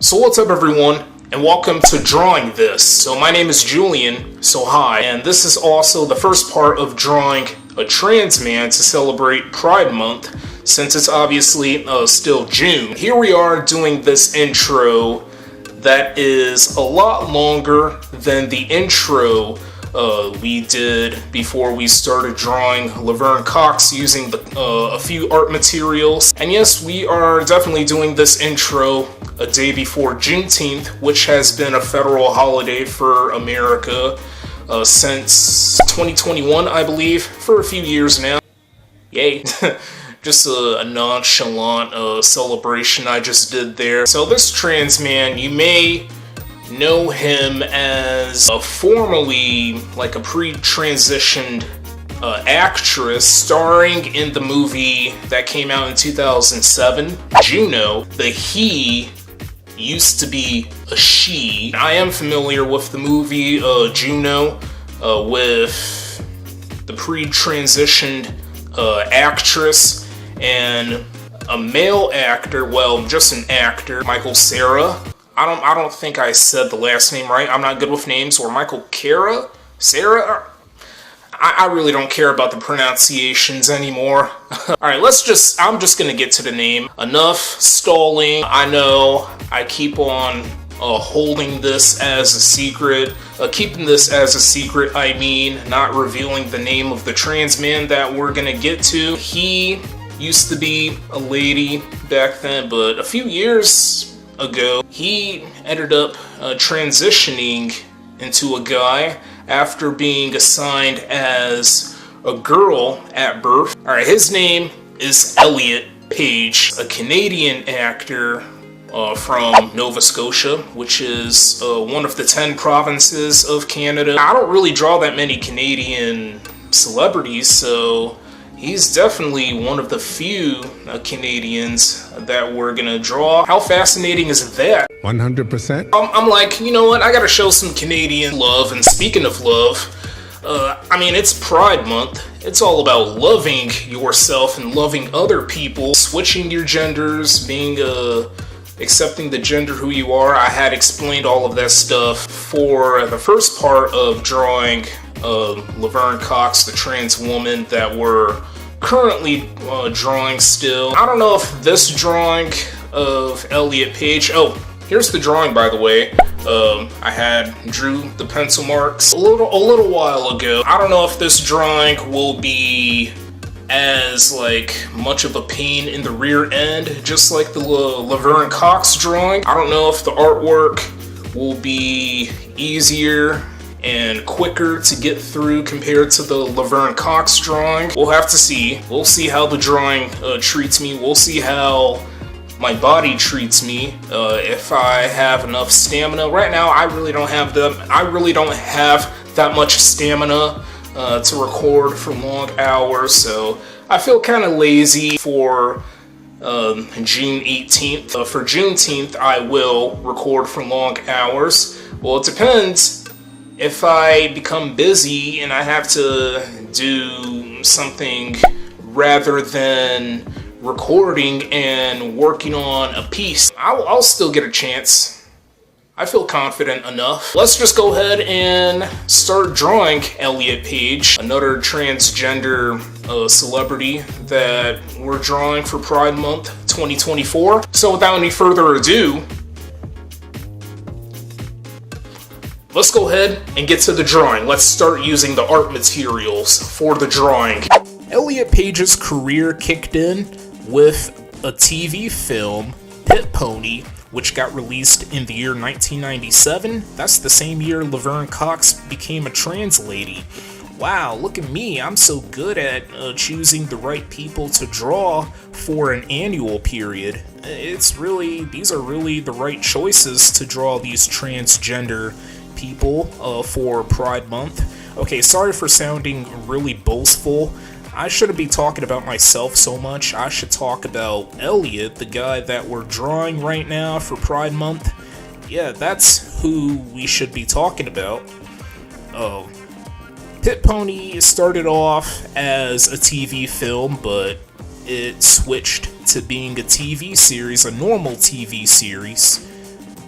So what's up everyone, and welcome to Drawing This. So my name is Julian, so hi, and this is also the first part of drawing a trans man to celebrate Pride Month, since it's obviously still June. Here we are doing this intro that is a lot longer than the intro we did before we started drawing Laverne Cox using a few art materials. And yes, we are definitely doing this intro a day before Juneteenth, which has been a federal holiday for America since 2021, I believe, for a few years now. Yay. Just a nonchalant celebration I just did there. So this trans man, you may know him as formerly like a pre-transitioned actress starring in the movie that came out in 2007, Juno. The he used to be a she. I am familiar with the movie Juno with the pre-transitioned actress and a male actor, well, just an actor, Michael Cera. I don't think I said the last name right. I'm not good with names. Or Michael Cera? Sarah? I really don't care about the pronunciations anymore. Alright, I'm just gonna get to the name. Enough stalling. I know I keep on holding this as a secret. Keeping this as a secret, I mean not revealing the name of the trans man that we're gonna get to. He used to be a lady back then, but a few years ago, he ended up transitioning into a guy after being assigned as a girl at birth. Alright, his name is Elliot Page, a Canadian actor from Nova Scotia, which is one of the 10 provinces of Canada. I don't really draw that many Canadian celebrities, so he's definitely one of the few Canadians that we're gonna draw. How fascinating is that? 100%. I'm like, you know what? I gotta show some Canadian love. And speaking of love, I mean, it's Pride Month. It's all about loving yourself and loving other people, switching your genders, being accepting the gender who you are. I had explained all of that stuff for the first part of drawing Laverne Cox, the trans woman that we're currently drawing still. I don't know if this drawing of Elliot Page, oh, here's the drawing, by the way. I drew the pencil marks a little while ago. I don't know if this drawing will be as much of a pain in the rear end, just like the Laverne Cox drawing. I don't know if the artwork will be easier and quicker to get through compared to the Laverne Cox drawing. We'll have to see. We'll see how the drawing treats me. We'll see how my body treats me, if I have enough stamina. Right now, I really don't have that much stamina to record for long hours, so I feel kind of lazy for June 18th. For Juneteenth, I will record for long hours. Well, it depends. If I become busy and I have to do something rather than recording and working on a piece, I'll still get a chance. I feel confident enough. Let's just go ahead and start drawing Elliot Page, another transgender celebrity that we're drawing for Pride Month 2024. So without any further ado, let's go ahead and get to the drawing. Let's start using the art materials for the drawing. Elliot Page's career kicked in with a TV film, Pit Pony, which got released in the year 1997. That's the same year Laverne Cox became a trans lady. Wow, look at me, I'm so good at choosing the right people to draw for an annual period. These are really the right choices to draw these transgender people for Pride Month. Okay, sorry for sounding really boastful. I shouldn't be talking about myself so much. I should talk about Elliot, the guy that we're drawing right now for Pride Month. Yeah, that's who we should be talking about. Pit Pony started off as a TV film, but it switched to being a TV series, a normal TV series.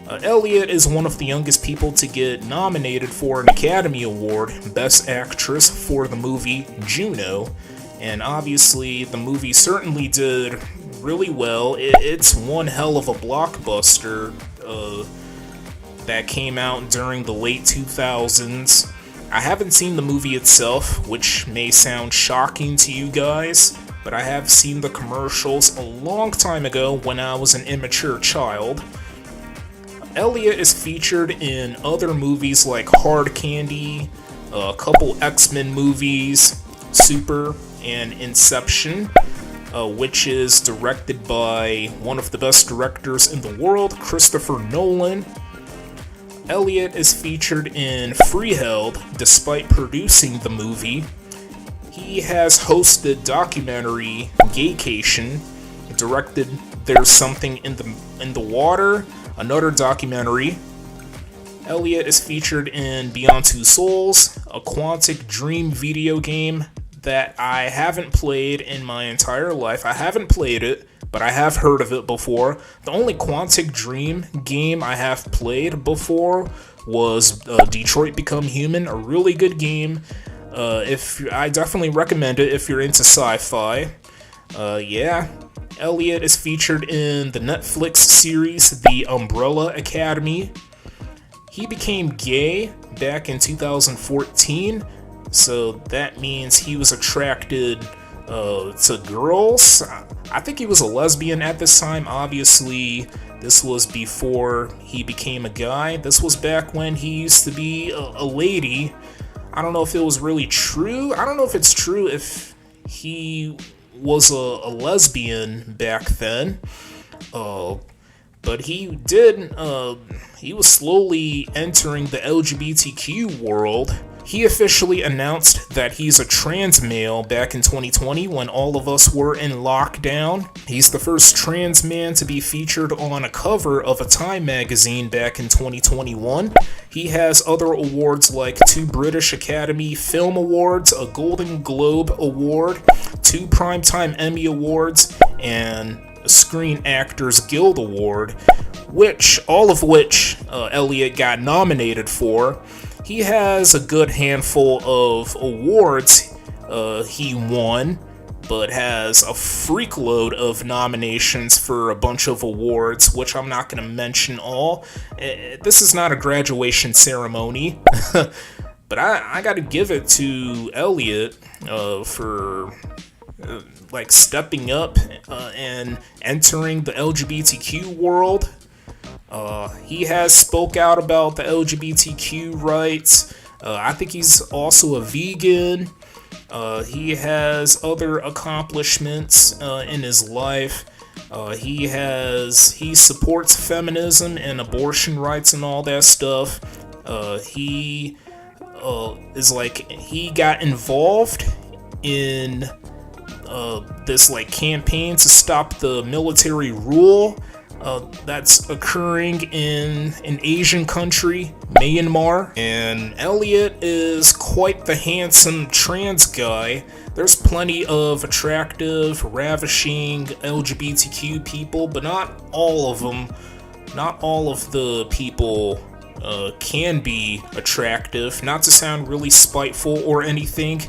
Elliot is one of the youngest people to get nominated for an Academy Award, Best Actress, for the movie Juno. And obviously, the movie certainly did really well. It's one hell of a blockbuster that came out during the late 2000s. I haven't seen the movie itself, which may sound shocking to you guys, but I have seen the commercials a long time ago when I was an immature child. Elliot is featured in other movies like Hard Candy, a couple X-Men movies, Super, and Inception, which is directed by one of the best directors in the world, Christopher Nolan. Elliot is featured in Freeheld, despite producing the movie. He has hosted documentary Gaycation, directed There's Something in the Water, another documentary. Elliot is featured in Beyond Two Souls, a Quantic Dream video game that I haven't played in my entire life. I haven't played it, but I have heard of it before. The only Quantic Dream game I have played before was Detroit Become Human, a really good game. I definitely recommend it if you're into sci-fi. Elliot is featured in the Netflix series The Umbrella Academy. He became gay back in 2014, so that means he was attracted to girls. I think he was a lesbian at this time. Obviously, this was before he became a guy. This was back when he used to be a lady. I don't know if it was really true. I don't know if it's true if he was a lesbian back then. But he was slowly entering the LGBTQ world. He officially announced that he's a trans male back in 2020 when all of us were in lockdown. He's the first trans man to be featured on a cover of a Time magazine back in 2021. He has other awards like 2 British Academy Film Awards, a Golden Globe Award, 2 Primetime Emmy Awards, and a Screen Actors Guild Award, all of which Elliot got nominated for. He has a good handful of awards he won, but has a freak load of nominations for a bunch of awards, which I'm not going to mention all. This is not a graduation ceremony, but I got to give it to Elliot for stepping up and entering the LGBTQ world. He has spoke out about the LGBTQ rights. I think he's also a vegan. He has other accomplishments in his life. He supports feminism and abortion rights and all that stuff. He got involved in this campaign to stop the military rule that's occurring in an Asian country, Myanmar. And Elliot is quite the handsome trans guy. There's plenty of attractive, ravishing LGBTQ people, but not all of them. Not all of the people can be attractive. Not to sound really spiteful or anything,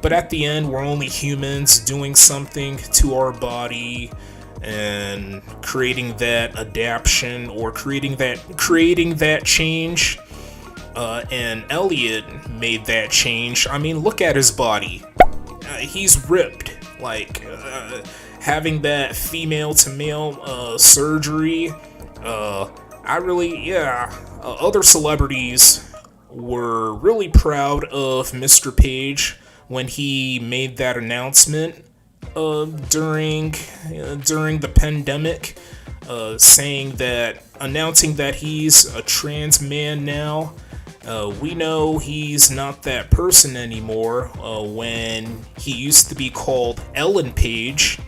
but at the end, we're only humans doing something to our body and creating that adaptation or creating that change. And Elliot made that change. I mean, look at his body. He's ripped. Having that female to male surgery. Other celebrities were really proud of Mr. Page when he made that announcement during the pandemic, announcing that he's a trans man now. We know he's not that person anymore when he used to be called Ellen Page,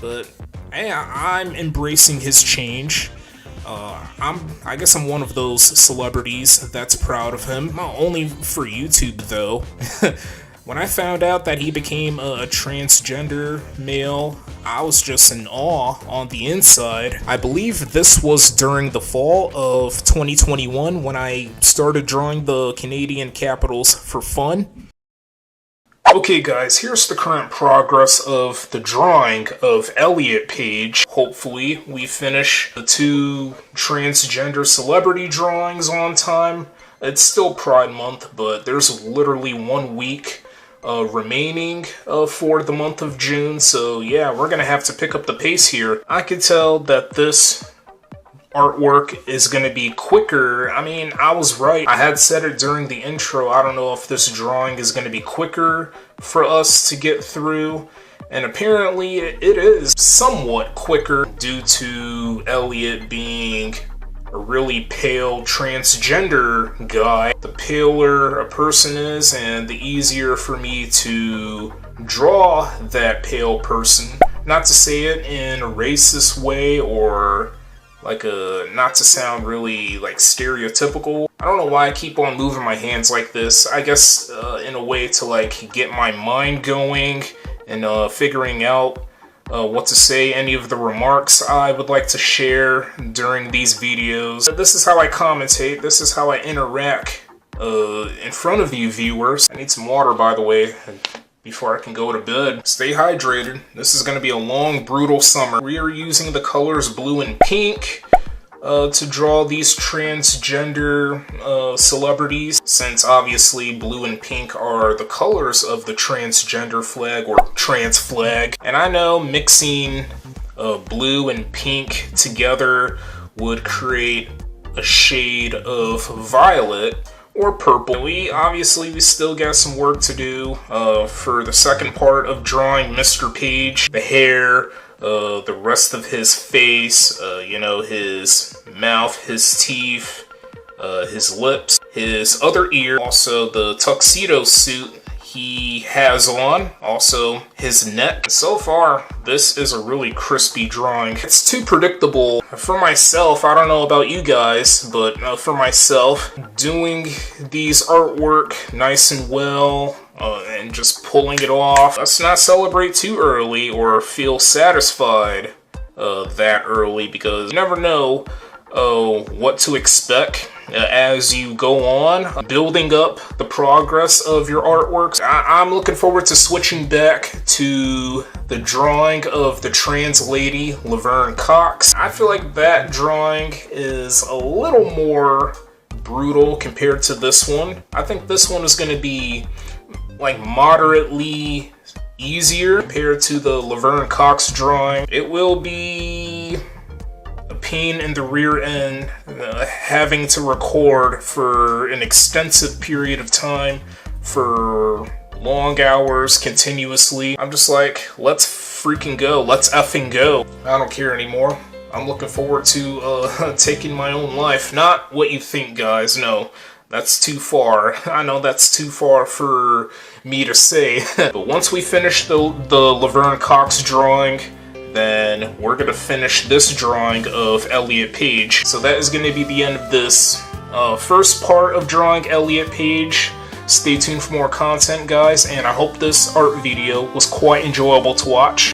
but I'm embracing his change. I guess I'm one of those celebrities that's proud of him. Not only for YouTube though. When I found out that he became a transgender male, I was just in awe on the inside. I believe this was during the fall of 2021 when I started drawing the Canadian capitals for fun. Okay guys, here's the current progress of the drawing of Elliot Page. Hopefully we finish the 2 transgender celebrity drawings on time. It's still Pride Month, but there's literally 1 week remaining for the month of June, so yeah, we're gonna have to pick up the pace here. I could tell that this artwork is gonna be quicker. I mean, I was right. I had said it during the intro. I don't know if this drawing is gonna be quicker for us to get through, and apparently it is somewhat quicker due to Elliot being a really pale transgender guy. The paler a person is, and the easier for me to draw that pale person. Not to say it in a racist way or not to sound really like stereotypical. I don't know why I keep on moving my hands like this. I guess in a way to like get my mind going and figuring out what to say, any of the remarks I would like to share during these videos. This is how I commentate, this is how I interact in front of you viewers. I need some water, by the way, before I can go to bed. Stay hydrated. This is going to be a long, brutal summer. We are using the colors blue and pink to draw these transgender celebrities, since obviously blue and pink are the colors of the transgender flag or trans flag. And I know mixing blue and pink together would create a shade of violet or purple. We still got some work to do for the second part of drawing Mr. Page. The hair, the rest of his face, his mouth, his teeth, his lips, his other ear, also the tuxedo suit he has on, also his neck. So far, this is a really crispy drawing. It's too predictable for myself. I don't know about you guys, but for myself, doing these artwork nice and well, and just pulling it off. Let's not celebrate too early or feel satisfied that early, because you never know what to expect as you go on building up the progress of your artworks. I'm looking forward to switching back to the drawing of the trans lady Laverne Cox. I feel like that drawing is a little more brutal compared to this one. I think this one is going to be like moderately easier compared to the Laverne Cox drawing. It will be a pain in the rear end having to record for an extensive period of time for long hours continuously. I'm just like, let's freaking go. Let's effing go. I don't care anymore. I'm looking forward to taking my own life. Not what you think, guys. No, that's too far. I know that's too far for me to say. But once we finish the Laverne Cox drawing, then we're gonna finish this drawing of Elliot Page. So that is gonna be the end of this first part of drawing Elliot Page. Stay tuned for more content, guys, and I hope this art video was quite enjoyable to watch.